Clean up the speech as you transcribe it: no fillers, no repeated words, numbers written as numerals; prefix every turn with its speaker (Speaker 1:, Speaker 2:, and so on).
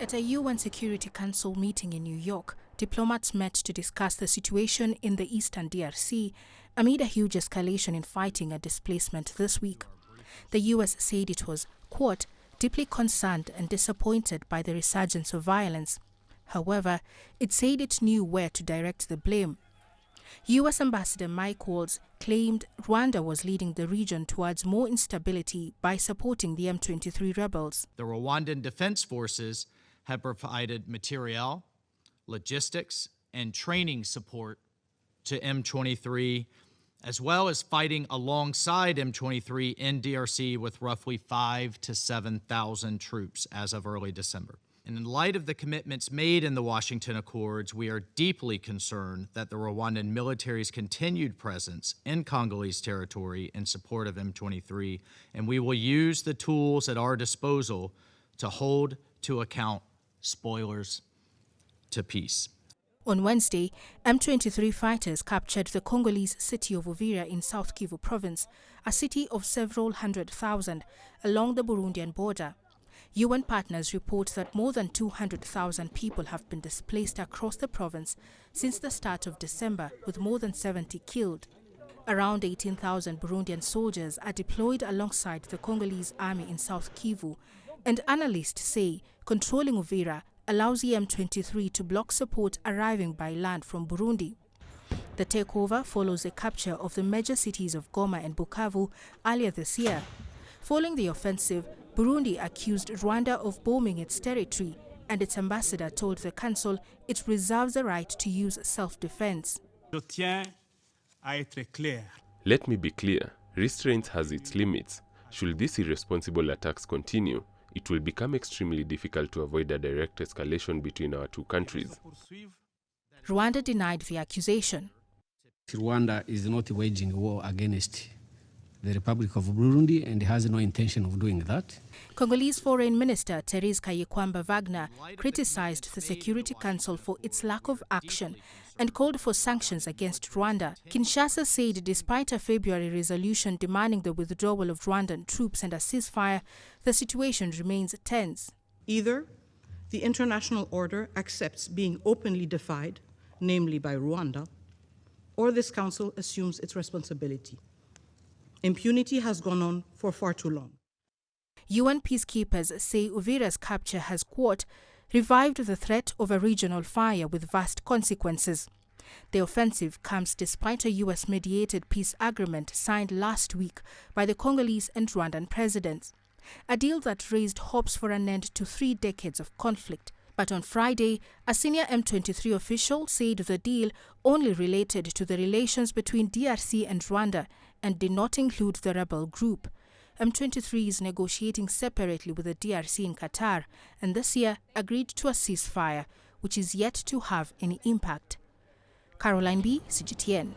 Speaker 1: At a UN Security Council meeting in New York, diplomats met to discuss the situation in the eastern DRC amid a huge escalation in fighting and displacement this week. The US said it was, quote, deeply concerned and disappointed by the resurgence of violence. However, it said it knew where to direct the blame. US Ambassador Mike Waltz claimed Rwanda was leading the region towards more instability by supporting the M23 rebels.
Speaker 2: The Rwandan Defense Forces have provided materiel, logistics, and training support to M23, as well as fighting alongside M23 in DRC with roughly 5,000 to 7,000 troops as of early December. And in light of the commitments made in the Washington Accords, we are deeply concerned that the Rwandan military's continued presence in Congolese territory in support of M23, and we will use the tools at our disposal to hold to account spoilers to peace.
Speaker 1: On Wednesday, M23 fighters captured the Congolese city of Uvira in South Kivu province, a city of several 100,000 along the Burundian border. UN partners report that more than 200,000 people have been displaced across the province since the start of December, with more than 70 killed. Around 18,000 Burundian soldiers are deployed alongside the Congolese army in South Kivu, and analysts say controlling Uvira allows the M23 to block support arriving by land from Burundi. The takeover follows the capture of the major cities of Goma and Bukavu earlier this year. Following the offensive, Burundi accused Rwanda of bombing its territory, and its ambassador told the council it reserves the right to use self-defense.
Speaker 3: Let me be clear, restraint has its limits. Should these irresponsible attacks continue, it will become extremely difficult to avoid a direct escalation between our two countries.
Speaker 1: Rwanda denied the accusation.
Speaker 4: Rwanda is not waging war against the Republic of Burundi and has no intention of doing that.
Speaker 1: Congolese Foreign Minister Therese Kayikwamba Wagner criticized the Security Council for its lack of action and called for sanctions against Rwanda. Kinshasa said despite a February resolution demanding the withdrawal of Rwandan troops and a ceasefire, the situation remains tense.
Speaker 5: Either the international order accepts being openly defied, namely by Rwanda, or this council assumes its responsibility. Impunity has gone on for far too long.
Speaker 1: UN peacekeepers say Uvira's capture has, quote, revived the threat of a regional fire with vast consequences. The offensive comes despite a US-mediated peace agreement signed last week by the Congolese and Rwandan presidents, a deal that raised hopes for an end to 3 decades of conflict. But on Friday, a senior M23 official said the deal only related to the relations between DRC and Rwanda and did not include the rebel group. M23 is negotiating separately with the DRC in Qatar, and this year agreed to a ceasefire, which is yet to have any impact. Caroline B., CGTN.